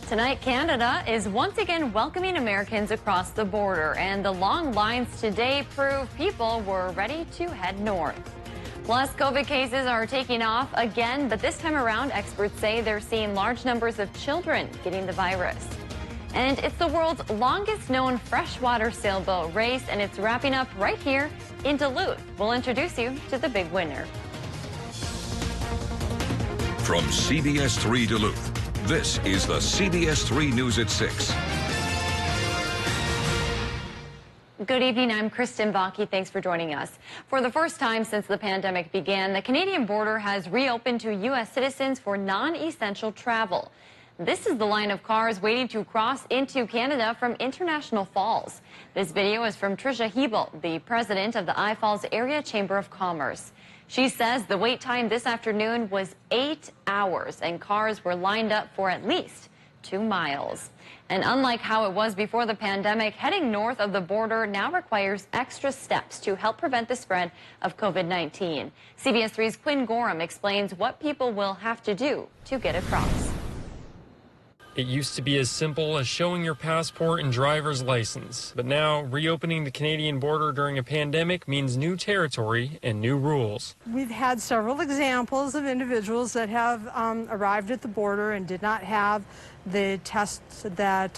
Tonight, Canada is once again welcoming Americans across the border, and the long lines today prove people were ready to head north. Plus, COVID cases are taking off again, but this time around, experts say they're seeing large numbers of children getting the virus. And it's the world's longest known freshwater sailboat race, and it's wrapping up right here in Duluth. We'll introduce you to the big winner. From CBS3 Duluth, this is the CBS3 News at 6. Good evening, I'm Kristen Bakke. Thanks for joining us. For the first time since the pandemic began, the Canadian border has reopened to U.S. citizens for non-essential travel. This is the line of cars waiting to cross into Canada from International Falls. This video is from Tricia Hebel, the president of the I Falls Area Chamber of Commerce. She says the wait time this afternoon was 8 hours and cars were lined up for at least 2 miles. And unlike how it was before the pandemic, heading north of the border now requires extra steps to help prevent the spread of COVID-19. CBS3's Quinn Gorham explains what people will have to do to get across. It used to be as simple as showing your passport and driver's license, but now reopening the Canadian border during a pandemic means new territory and new rules. We've had several examples of individuals that have arrived at the border and did not have the tests that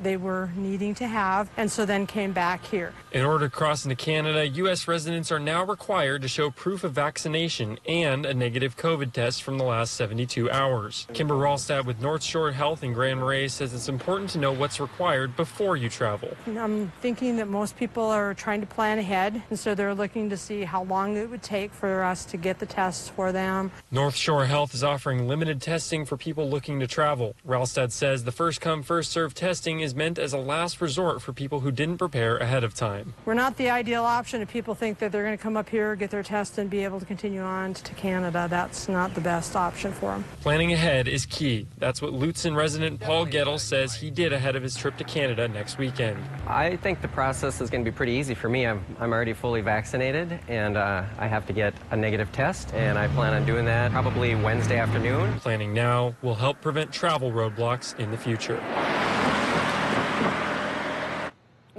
they were needing to have, and so then came back here. In order to cross into Canada, U.S. residents are now required to show proof of vaccination and a negative COVID test from the last 72 hours. Kimber Ralstad with North Shore Health in Grand Marais says it's important to know what's required before you travel. I'm thinking that most people are trying to plan ahead, and so they're looking to see how long it would take for us to get the tests for them. North Shore Health is offering limited testing for people looking to travel. Ralstad says the first-come, first-served testing is meant as a last resort for people who didn't prepare ahead of time. We're not the ideal option if people think that they're going to come up here, get their test, and be able to continue on to Canada. That's not the best option for them. Planning ahead is key. That's what Lutzen resident Paul Gettle says he did ahead of his trip to Canada next weekend. I think the process is going to be pretty easy for me. I'm already fully vaccinated, and I have to get a negative test, and I plan on doing that probably Wednesday afternoon. Planning now will help prevent travel roadblocks in the future.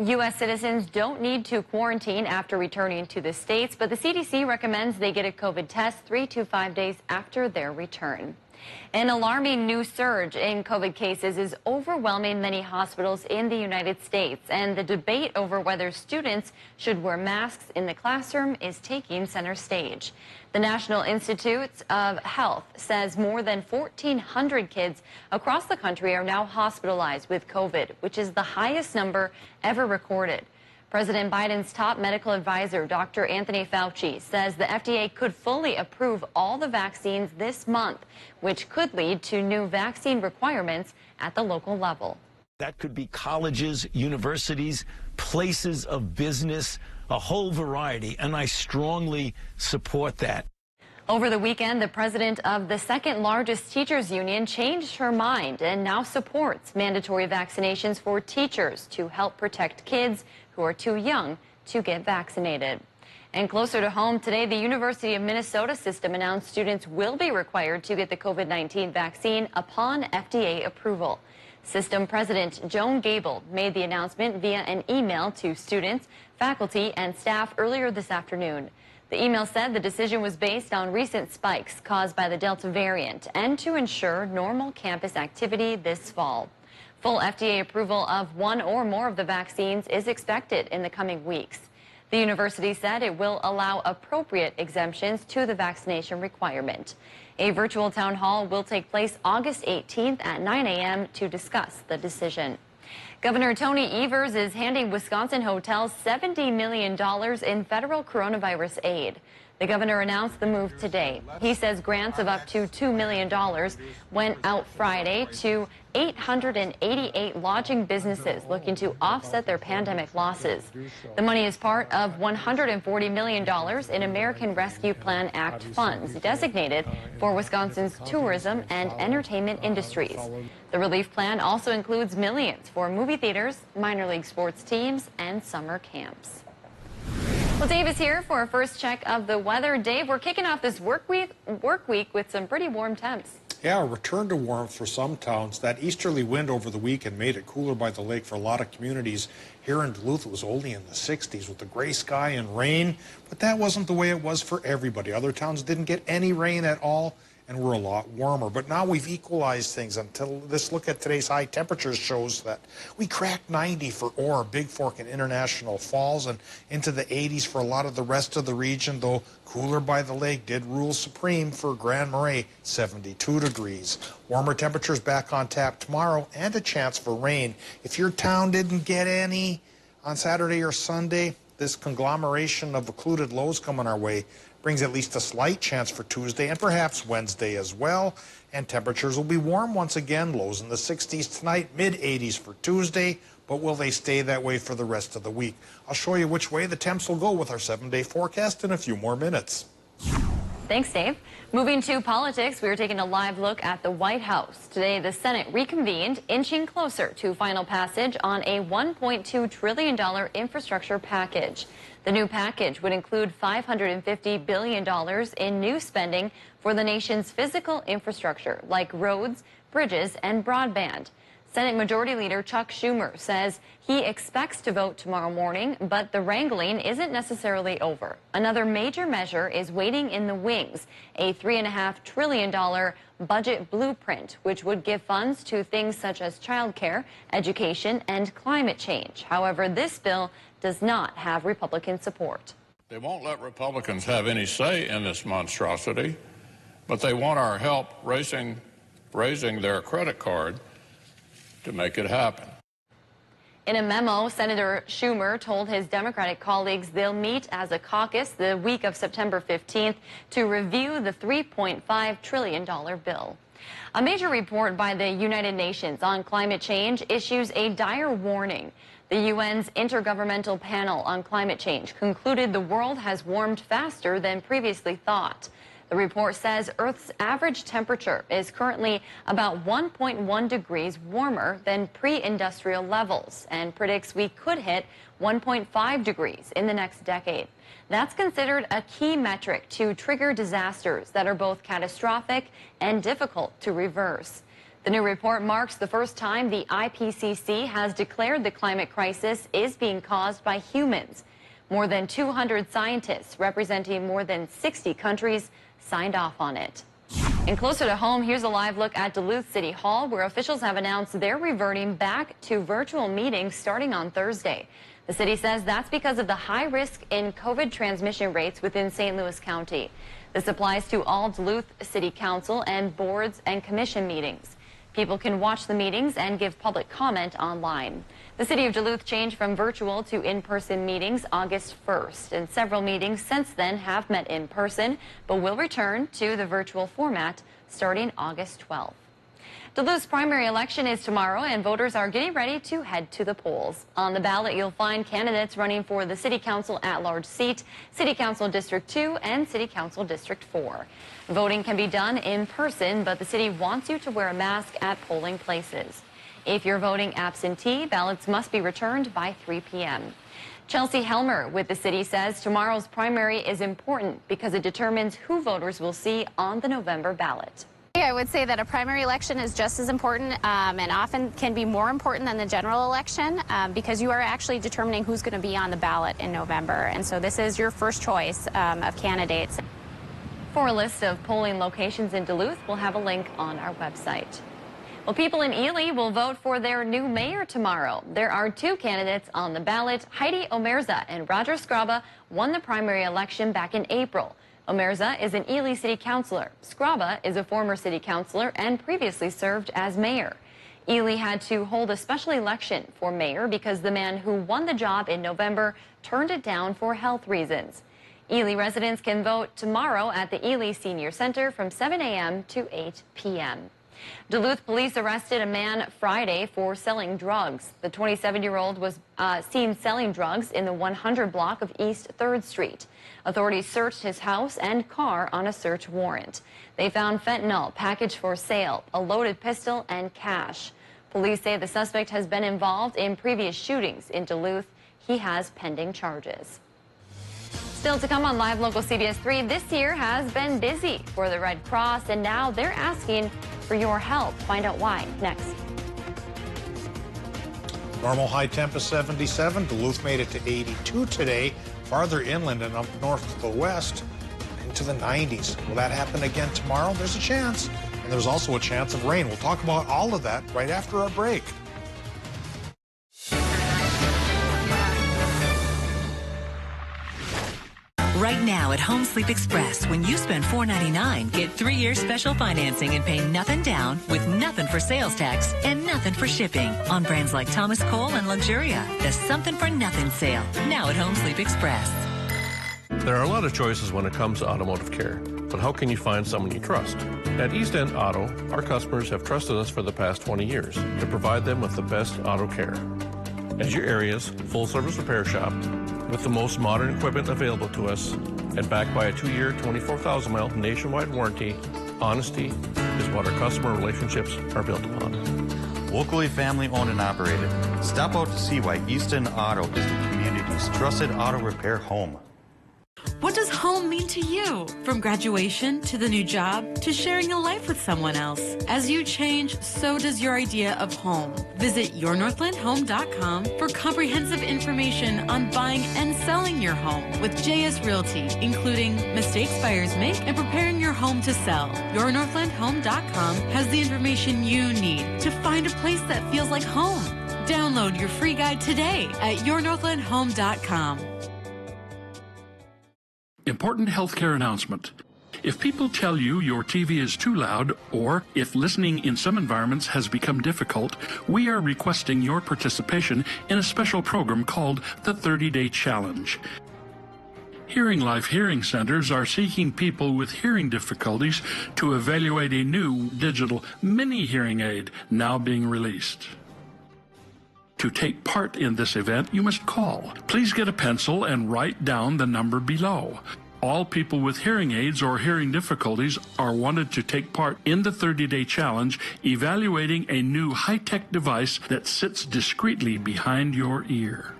U.S. citizens don't need to quarantine after returning to the States, but the CDC recommends they get a COVID test 3 to 5 days after their return. An alarming new surge in COVID cases is overwhelming many hospitals in the United States, and the debate over whether students should wear masks in the classroom is taking center stage. The National Institutes of Health says more than 1,400 kids across the country are now hospitalized with COVID, which is the highest number ever recorded. President Biden's top medical advisor, Dr. Anthony Fauci, says the FDA could fully approve all the vaccines this month, which could lead to new vaccine requirements at the local level. That could be colleges, universities, places of business, a whole variety, and I strongly support that. Over the weekend, the president of the second largest teachers union changed her mind and now supports mandatory vaccinations for teachers to help protect kids who are too young to get vaccinated. And closer to home today, the University of Minnesota system announced students will be required to get the COVID-19 vaccine upon FDA approval. System President Joan Gable made the announcement via an email to students, faculty, and staff earlier this afternoon. The email said the decision was based on recent spikes caused by the Delta variant and to ensure normal campus activity this fall. Full FDA approval of one or more of the vaccines is expected in the coming weeks. The university said it will allow appropriate exemptions to the vaccination requirement. A virtual town hall will take place August 18th at 9 a.m. to discuss the decision. Governor Tony Evers is handing Wisconsin hotels $70 million in federal coronavirus aid. The governor announced the move today. He says grants of up to $2 million went out Friday to 888 lodging businesses looking to offset their pandemic losses. The money is part of $140 million in American Rescue Plan Act funds designated for Wisconsin's tourism and entertainment industries. The relief plan also includes millions for movie theaters, minor league sports teams, and summer camps. Well, Dave is here for our first check of the weather. Dave, we're kicking off this work week with some pretty warm temps. Yeah, a return to warmth for some towns. That easterly wind over the weekend made it cooler by the lake for a lot of communities. Here in Duluth, it was only in the 60s with the gray sky and rain, but that wasn't the way it was for everybody. Other towns didn't get any rain at all and were a lot warmer. But now we've equalized things until this look at today's high temperatures shows that we cracked 90 for Orr, Big Fork, and International Falls, and into the 80s for a lot of the rest of the region, though cooler by the lake did rule supreme for Grand Marais, 72 degrees. Warmer temperatures back on tap tomorrow and a chance for rain. If your town didn't get any on Saturday or Sunday, this conglomeration of occluded lows coming our way brings at least a slight chance for Tuesday and perhaps Wednesday as well. And temperatures will be warm once again, lows in the 60s tonight, mid-80s for Tuesday, but will they stay that way for the rest of the week? I'll show you which way the temps will go with our 7-day forecast in a few more minutes. Thanks, Dave. Moving to politics, we are taking a live look at the White House. Today, the Senate reconvened, inching closer to final passage on a $1.2 trillion infrastructure package. The new package would include $550 billion in new spending for the nation's physical infrastructure, like roads, bridges, and broadband. Senate Majority Leader Chuck Schumer says he expects to vote tomorrow morning, but the wrangling isn't necessarily over. Another major measure is waiting in the wings, a $3.5 trillion budget blueprint, which would give funds to things such as childcare, education, and climate change. However, this bill does not have Republican support. They won't let Republicans have any say in this monstrosity, but they want our help raising their credit card to make it happen. In a memo, Senator Schumer told his Democratic colleagues they'll meet as a caucus the week of September 15th to review the $3.5 trillion bill. A major report by the United Nations on climate change issues a dire warning. The UN's Intergovernmental Panel on Climate Change concluded the world has warmed faster than previously thought. The report says Earth's average temperature is currently about 1.1 degrees warmer than pre-industrial levels and predicts we could hit 1.5 degrees in the next decade. That's considered a key metric to trigger disasters that are both catastrophic and difficult to reverse. The new report marks the first time the IPCC has declared the climate crisis is being caused by humans. More than 200 scientists representing more than 60 countries signed off on it. And closer to home, here's a live look at Duluth City Hall, where officials have announced they're reverting back to virtual meetings starting on Thursday. The city says that's because of the high risk in COVID transmission rates within St. Louis County. This applies to all Duluth City Council and boards and commission meetings. People can watch the meetings and give public comment online. The city of Duluth changed from virtual to in-person meetings August 1st, and several meetings since then have met in person, but will return to the virtual format starting August 12th. Duluth's primary election is tomorrow, and voters are getting ready to head to the polls. On the ballot, you'll find candidates running for the City Council at-large seat, City Council District 2, and City Council District 4. Voting can be done in person, but the city wants you to wear a mask at polling places. If you're voting absentee, ballots must be returned by 3 p.m. Chelsea Helmer with the city says tomorrow's primary is important because it determines who voters will see on the November ballot. I would say that a primary election is just as important and often can be more important than the general election because you are actually determining who's going to be on the ballot in November. And so this is your first choice of candidates. For a list of polling locations in Duluth, we'll have a link on our website. Well, people in Ely will vote for their new mayor tomorrow. There are two candidates on the ballot. Heidi Omerza and Roger Scraba won the primary election back in April. Omerza is an Ely city councilor. Scraba is a former city councilor and previously served as mayor. Ely had to hold a special election for mayor because the man who won the job in November turned it down for health reasons. Ely residents can vote tomorrow at the Ely Senior Center from 7 a.m. to 8 p.m. Duluth police arrested a man Friday for selling drugs. The 27-year-old was seen selling drugs in the 100 block of East 3rd Street. Authorities searched his house and car on a search warrant. They found fentanyl packaged for sale, a loaded pistol, and cash. Police say the suspect has been involved in previous shootings in Duluth. He has pending charges. Still to come on Live Local CBS 3, this year has been busy for the Red Cross, and now they're asking for your help. Find out why next. Normal high temp is 77. Duluth made it to 82 today. Farther inland and up north to the west, into the 90s. Will that happen again tomorrow? There's a chance. And there's also a chance of rain. We'll talk about all of that right after our break. Right now at Home Sleep Express, when you spend $4.99, get 3-year special financing and pay nothing down with nothing for sales tax and nothing for shipping on brands like Thomas Cole and Luxuria. The Something for Nothing sale, now at Home Sleep Express. There are a lot of choices when it comes to automotive care, but how can you find someone you trust? At East End Auto, our customers have trusted us for the past 20 years to provide them with the best auto care. As your area's full-service repair shop, with the most modern equipment available to us, and backed by a 2-year, 24,000-mile nationwide warranty, honesty is what our customer relationships are built upon. Locally family-owned and operated. Stop out to see why East End Auto is the community's trusted auto repair home. What does home mean to you? From graduation to the new job to sharing a life with someone else. As you change, so does your idea of home. Visit yournorthlandhome.com for comprehensive information on buying and selling your home with JS Realty, including mistakes buyers make and preparing your home to sell. Yournorthlandhome.com has the information you need to find a place that feels like home. Download your free guide today at yournorthlandhome.com. Important healthcare announcement. If people tell you your TV is too loud, or if listening in some environments has become difficult, we are requesting your participation in a special program called the 30-Day Challenge. Hearing Life Hearing Centers are seeking people with hearing difficulties to evaluate a new digital mini hearing aid now being released. To take part in this event, you must call. Please get a pencil and write down the number below. All people with hearing aids or hearing difficulties are wanted to take part in the 30-Day Challenge, evaluating a new high-tech device that sits discreetly behind your ear.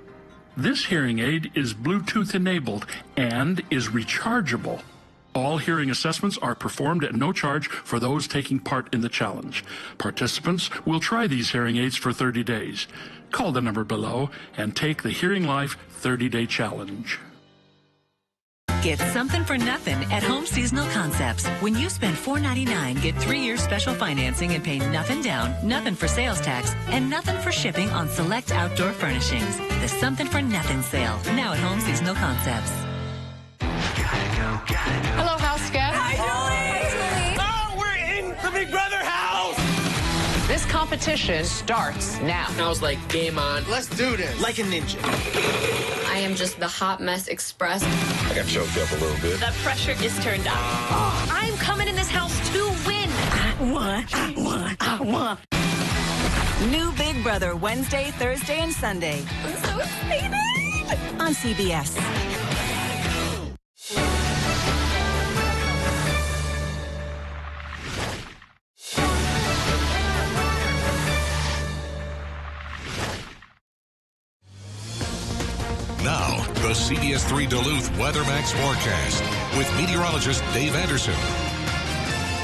This hearing aid is Bluetooth enabled and is rechargeable. All hearing assessments are performed at no charge for those taking part in the challenge. Participants will try these hearing aids for 30 days. Call the number below and take the Hearing Life 30-Day Challenge. Get something for nothing at Home Seasonal Concepts. When you spend $4.99, get 3-year special financing and pay nothing down, nothing for sales tax, and nothing for shipping on select outdoor furnishings. The Something for Nothing sale, now at Home Seasonal Concepts. Hello, house guest. Hi, Julie. Oh, we're in the Big Brother house. This competition starts now. I was like, game on. Let's do this. Like a ninja. I am just the Hot Mess Express. I got choked up a little bit. The pressure is turned up. I'm coming in this house to win. I won. New Big Brother, Wednesday, Thursday, and Sunday. I'm so excited. On CBS. Now, the CBS3 Duluth Weather Max forecast with meteorologist Dave Anderson.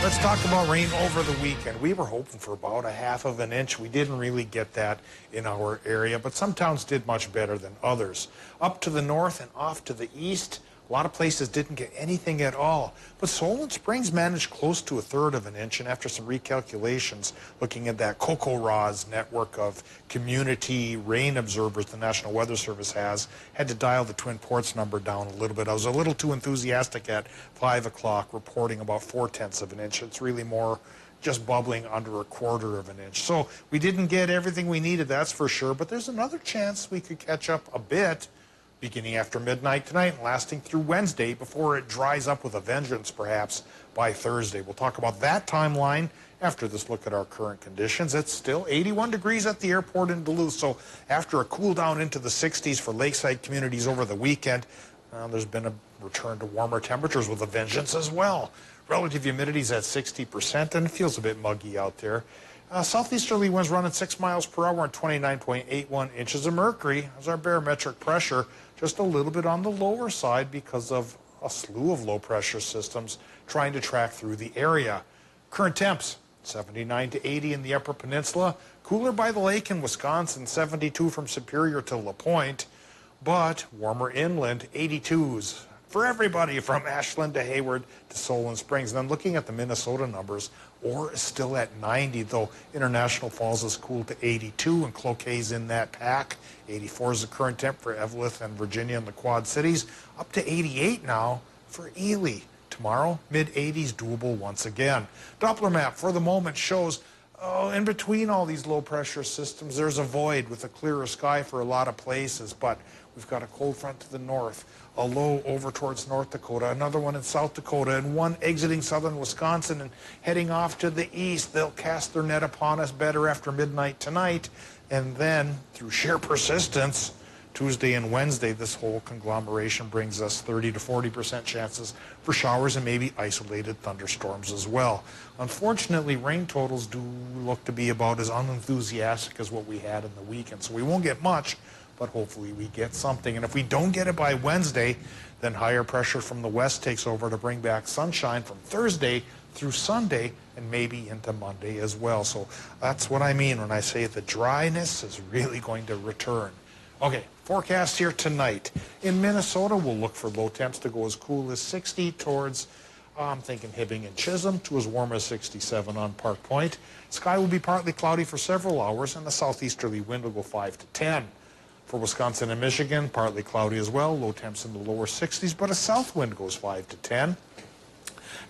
Let's talk about rain over the weekend. We were hoping for about 1/2 inch. We didn't really get that in our area, but some towns did much better than others. Up to the north and off to the east, a lot of places didn't get anything at all. But Solon Springs managed close to 1/3 inch, and after some recalculations, looking at that CocoRa's network of community rain observers the National Weather Service has, had to dial the Twin Ports number down a little bit. I was a little too enthusiastic at 5 o'clock, reporting about 0.4 inches. It's really more just bubbling under 1/4 inch. So we didn't get everything we needed, that's for sure, but there's another chance we could catch up a bit beginning after midnight tonight and lasting through Wednesday before it dries up with a vengeance, perhaps, by Thursday. We'll talk about that timeline after this look at our current conditions. It's still 81 degrees at the airport in Duluth, so after a cool down into the 60s for lakeside communities over the weekend, there's been a return to warmer temperatures with a vengeance as well. Relative humidity is at 60%, and it feels a bit muggy out there. Southeasterly winds running 6 miles per hour and 29.81 inches of mercury as our barometric pressure just a little bit on the lower side because of a slew of low pressure systems trying to track through the area. Current temps 79 to 80 in the Upper Peninsula, cooler by the lake in Wisconsin, 72 from Superior to La Pointe, but warmer inland, 82s for everybody from Ashland to Hayward to Solon Springs. And then looking at the Minnesota numbers, Orr is still at 90, though International Falls is cooled to 82, and Cloquet's in that pack. 84 is the current temp for Evelyn and Virginia and the Quad Cities, up to 88 now for Ely. Tomorrow, mid-80s, doable once again. Doppler map for the moment shows in between all these low-pressure systems, there's a void with a clearer sky for a lot of places, but we've got a cold front to the north, a low over towards North Dakota, another one in South Dakota, and one exiting southern Wisconsin and heading off to the east. They'll cast their net upon us better after midnight tonight, and then, through sheer persistence, Tuesday and Wednesday, this whole conglomeration brings us 30 to 40% chances for showers and maybe isolated thunderstorms as well. Unfortunately, rain totals do look to be about as unenthusiastic as what we had in the weekend, so we won't get much, but hopefully we get something. And if we don't get it by Wednesday, then higher pressure from the west takes over to bring back sunshine from Thursday through Sunday and maybe into Monday as well. So that's what I mean when I say the dryness is really going to return. Okay, forecast here tonight. In Minnesota, we'll look for low temps to go as cool as 60 towards, I'm thinking Hibbing and Chisholm, to as warm as 67 on Park Point. Sky will be partly cloudy for several hours, and the southeasterly wind will go 5 to 10. For Wisconsin and Michigan, partly cloudy as well, low temps in the lower 60s, but a south wind goes 5 to 10.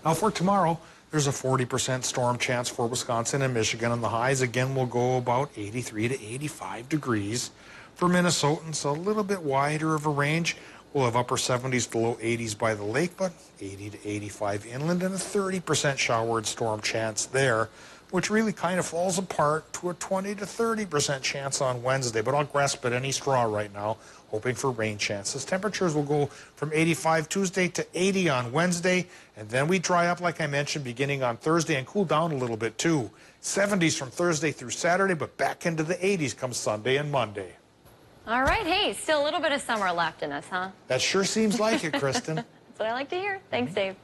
Now for tomorrow, there's a 40% storm chance for Wisconsin and Michigan, and the highs again will go about 83 to 85 degrees. For Minnesotans, a little bit wider of a range. We'll have upper 70s to low 80s by the lake, but 80 to 85 inland, and a 30% shower and storm chance there, which really kind of falls apart to a 20 to 30% chance on Wednesday. But I'll grasp at any straw right now, hoping for rain chances. Temperatures will go from 85 Tuesday to 80 on Wednesday, and then we dry up, like I mentioned, beginning on Thursday, and cool down a little bit too. 70s from Thursday through Saturday, but back into the 80s come Sunday and Monday. All right, hey, still a little bit of summer left in us, huh? That sure seems like it, Kristen. That's what I like to hear. Thanks, Dave.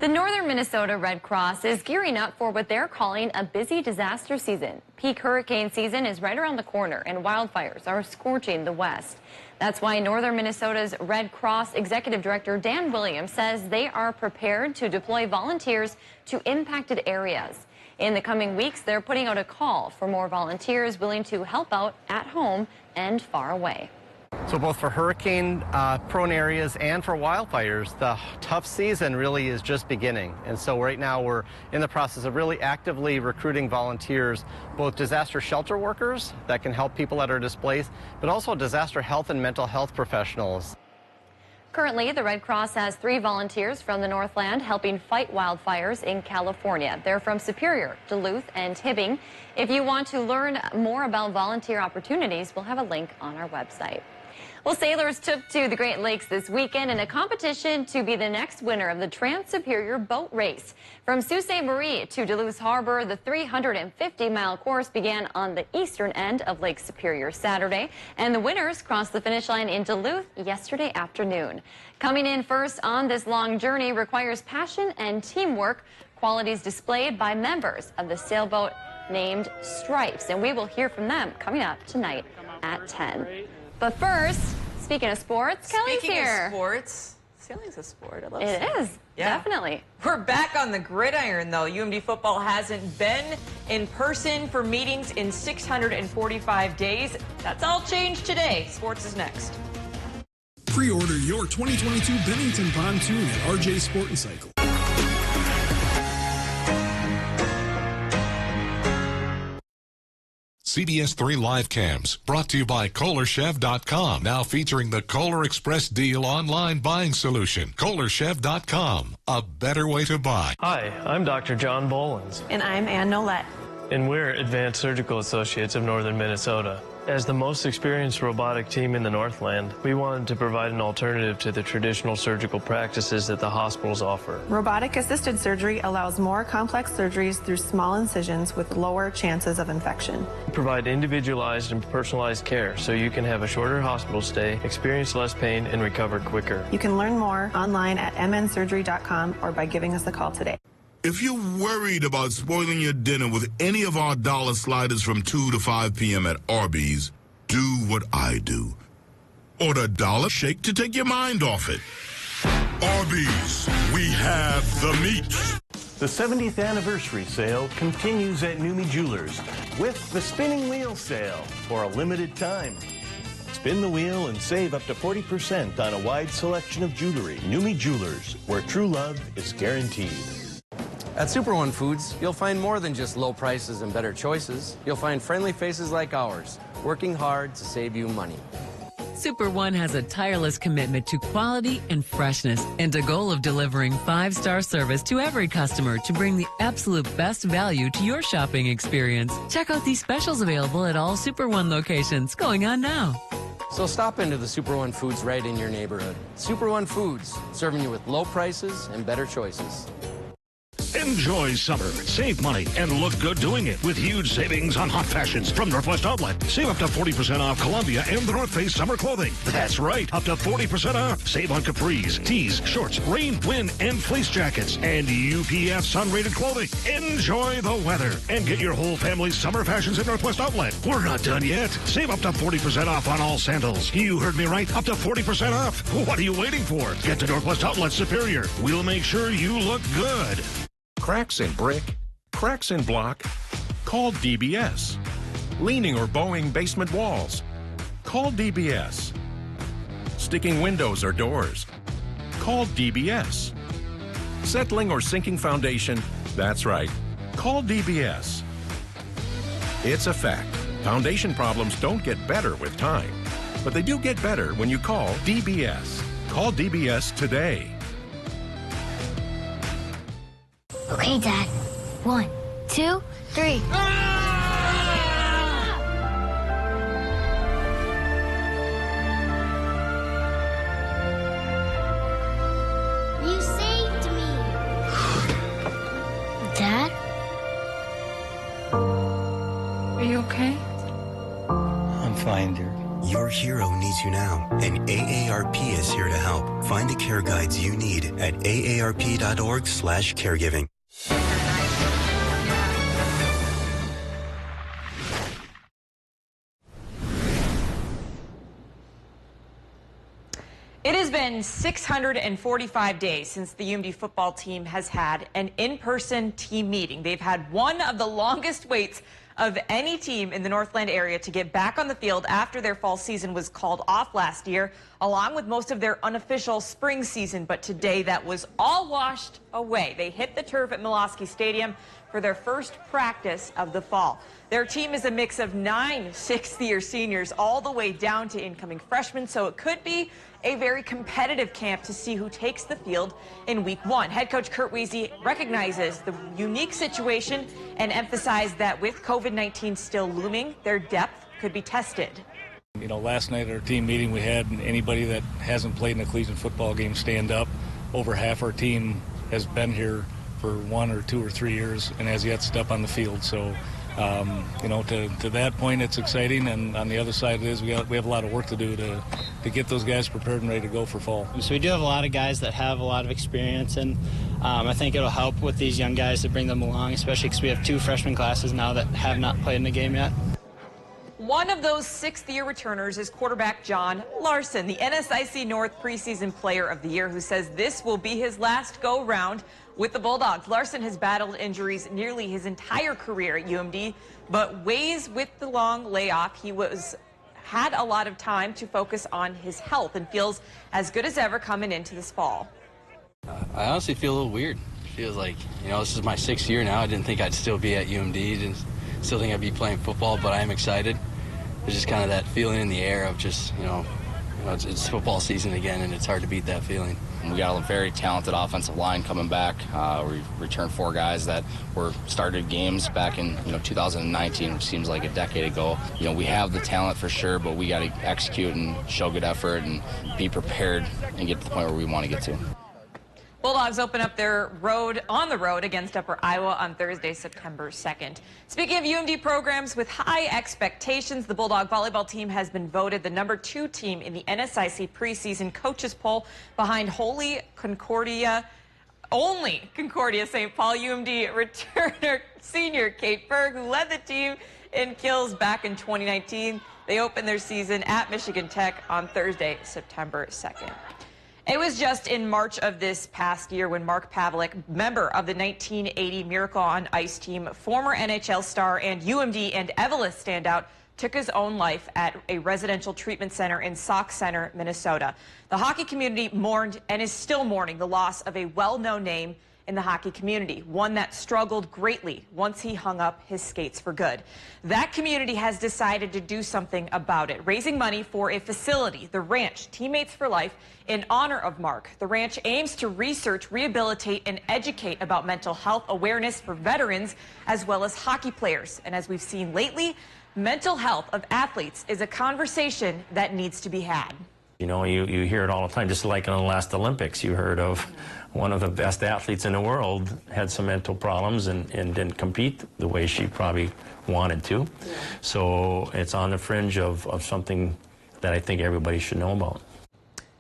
The Northern Minnesota Red Cross is gearing up for what they're calling a busy disaster season. Peak hurricane season is right around the corner, and wildfires are scorching the west. That's why Northern Minnesota's Red Cross Executive Director Dan Williams says they are prepared to deploy volunteers to impacted areas. In the coming weeks, they're putting out a call for more volunteers willing to help out at home and far away. So both for hurricane-prone areas and for wildfires, the tough season really is just beginning. And so right now we're in the process of really actively recruiting volunteers, both disaster shelter workers that can help people that are displaced, but also disaster health and mental health professionals. Currently, the Red Cross has 3 volunteers from the Northland helping fight wildfires in California. They're from Superior, Duluth, and Hibbing. If you want to learn more about volunteer opportunities, we'll have a link on our website. Well, sailors took to the Great Lakes this weekend in a competition to be the next winner of the Trans-Superior Boat Race. From Sault Ste. Marie to Duluth Harbor, the 350-mile course began on the eastern end of Lake Superior Saturday, and the winners crossed the finish line in Duluth yesterday afternoon. Coming in first on this long journey requires passion and teamwork, qualities displayed by members of the sailboat named Stripes, and we will hear from them coming up tonight at 10. But first, speaking of sports, Kelly's here. Speaking of sports, sailing's a sport. I love it. sailing. It is, definitely. We're back on the gridiron, though. UMD football hasn't been in person for meetings in 645 days. That's all changed today. Sports is next. Pre-order your 2022 Bennington Pontoon at RJ Sport and Cycle. CBS3 Live Cams, brought to you by KohlerChev.com, now featuring the Kohler Express Deal online buying solution. KohlerChev.com, a better way to buy. Hi, I'm Dr. John Bolins. And I'm Ann Nolette. And we're Advanced Surgical Associates of Northern Minnesota. As the most experienced robotic team in the Northland, we wanted to provide an alternative to the traditional surgical practices that the hospitals offer. Robotic-assisted surgery allows more complex surgeries through small incisions with lower chances of infection. We provide individualized and personalized care so you can have a shorter hospital stay, experience less pain, and recover quicker. You can learn more online at mnsurgery.com or by giving us a call today. If you're worried about spoiling your dinner with any of our dollar sliders from 2 to 5 p.m. at Arby's, do what I do. Order a dollar shake to take your mind off it. Arby's, we have the meat. The 70th anniversary sale continues at Numi Jewelers with the spinning wheel sale for a limited time. Spin the wheel and save up to 40% on a wide selection of jewelry. Numi Jewelers, where true love is guaranteed. At Super One Foods, you'll find more than just low prices and better choices. You'll find friendly faces like ours, working hard to save you money. Super One has a tireless commitment to quality and freshness and a goal of delivering 5-star service to every customer to bring the absolute best value to your shopping experience. Check out these specials available at all Super One locations going on now. So stop into the Super One Foods right in your neighborhood. Super One Foods, serving you with low prices and better choices. Enjoy summer, save money, and look good doing it with huge savings on hot fashions from Northwest Outlet. Save up to 40% off Columbia and the North Face summer clothing. That's right, up to 40% off. Save on capris, tees, shorts, rain, wind, and fleece jackets, and UPF sun-rated clothing. Enjoy the weather and get your whole family's summer fashions at Northwest Outlet. We're not done yet. Save up to 40% off on all sandals. You heard me right, up to 40% off. What are you waiting for? Get to Northwest Outlet Superior. We'll make sure you look good. Cracks in brick, cracks in block, call DBS. Leaning or bowing basement walls, call DBS. Sticking windows or doors, call DBS. Settling or sinking foundation, that's right, call DBS. It's a fact, foundation problems don't get better with time, but they do get better when you call DBS. Call DBS today. Okay, Dad. 1, 2, 3. You saved me. Dad? Are you okay? I'm fine, dear. Your hero needs you now, and AARP is here to help. Find the care guides you need at aarp.org/caregiving. It has been 645 days since the UMD football team has had an in-person team meeting. They've had one of the longest waits of any team in the Northland area to get back on the field after their fall season was called off last year, along with most of their unofficial spring season. But today that was all washed away. They hit the turf at Milwaukee Stadium for their first practice of the fall. Their team is a mix of 9 sixth-year seniors all the way down to incoming freshmen, so it could be a very competitive camp to see who takes the field in week 1. Head coach Kurt Weezy recognizes the unique situation and emphasized that with COVID-19 still looming, their depth could be tested. You know, last night at our team meeting, we had anybody that hasn't played in a collegiate football game stand up. Over half our team has been here for 1 or 2 or 3 years and has yet to step on the field. So, you know, to that point, it's exciting. And on the other side, it is we have a lot of work to do to get those guys prepared and ready to go for fall. So we do have a lot of guys that have a lot of experience, and I think it'll help with these young guys to bring them along, especially because we have 2 freshman classes now that have not played in the game yet. One of those 6th-year returners is quarterback John Larson, the NSIC North preseason player of the year, who says this will be his last go-round with the Bulldogs. Larson has battled injuries nearly his entire career at UMD, but weighs with the long layoff. He had a lot of time to focus on his health and feels as good as ever coming into this fall. I honestly feel a little weird. It feels like, you know, this is my 6th year now. I didn't think I'd still be at UMD. Didn't still think I'd be playing football, but I am excited. There's just kind of that feeling in the air of just, you know it's football season again, and it's hard to beat that feeling. We got a very talented offensive line coming back. We returned 4 guys that were started games back in 2019, which seems like a decade ago. We have the talent for sure, but we got to execute and show good effort and be prepared and get to the point where we want to get to. Bulldogs open up their on the road against Upper Iowa on Thursday, September 2nd. Speaking of UMD programs with high expectations, the Bulldog volleyball team has been voted the #2 team in the NSIC preseason coaches poll behind only Concordia St. Paul. UMD returner senior Kate Berg, who led the team in kills back in 2019. They open their season at Michigan Tech on Thursday, September 2nd. It was just in March of this past year when Mark Pavlik, member of the 1980 Miracle on Ice team, former NHL star and UMD and Evelyn standout, took his own life at a residential treatment center in Sauk Center, Minnesota. The hockey community mourned and is still mourning the loss of a well-known name in the hockey community, one that struggled greatly once he hung up his skates for good. That community has decided to do something about it, raising money for a facility, the Ranch Teammates for Life, in honor of Mark. The Ranch aims to research, rehabilitate, and educate about mental health awareness for veterans as well as hockey players. And as we've seen lately, mental health of athletes is a conversation that needs to be had. You hear it all the time, just like in the last Olympics. You heard of one of the best athletes in the world had some mental problems and didn't compete the way she probably wanted to. Yeah. So it's on the fringe of something that I think everybody should know about.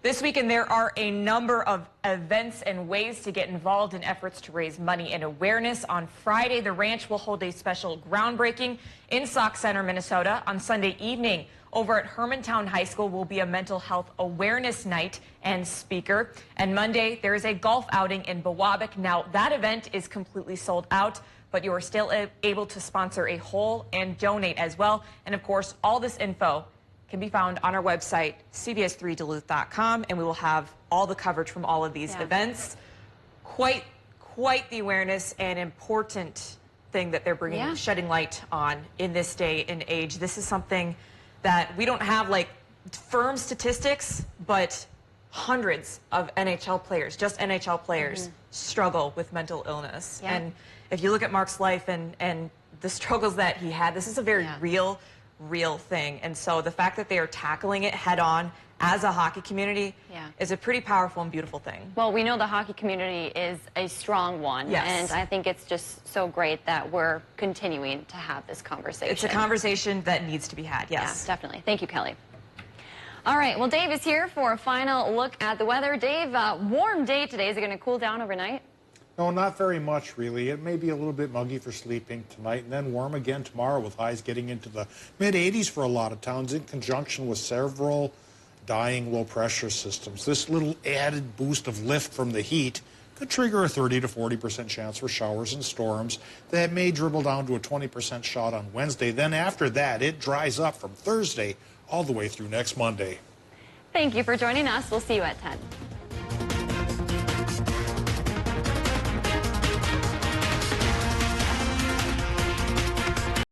This weekend, there are a number of events and ways to get involved in efforts to raise money and awareness. On Friday, the Ranch will hold a special groundbreaking in Sauk Center, Minnesota. On Sunday evening, over at Hermantown High School will be a mental health awareness night and speaker. And Monday, there is a golf outing in Biwabik. Now, that event is completely sold out, but you are still able to sponsor a hole and donate as well. And of course, all this info can be found on our website, CBS3Duluth.com, and we will have all the coverage from all of these events. Quite the awareness and important thing that they're bringing, shedding light on in this day and age. This is something that we don't have like firm statistics, but hundreds of NHL players, just NHL players, struggle with mental illness. Yeah. And if you look at Mark's life and the struggles that he had, this is a very real thing. And so the fact that they are tackling it head on as a hockey community is a pretty powerful and beautiful thing. Well, we know the hockey community is a strong one, and I think it's just so great that we're continuing to have this conversation. It's a conversation that needs to be had, yes. Yeah, definitely. Thank you, Kelly. All right, well, Dave is here for a final look at the weather. Dave, warm day today. Is it going to cool down overnight? No, not very much, really. It may be a little bit muggy for sleeping tonight, and then warm again tomorrow with highs getting into the mid-80s for a lot of towns in conjunction with several dying low-pressure systems. This little added boost of lift from the heat could trigger a 30 to 40% chance for showers and storms that may dribble down to a 20% shot on Wednesday. Then after that, it dries up from Thursday all the way through next Monday. Thank you for joining us. We'll see you at 10.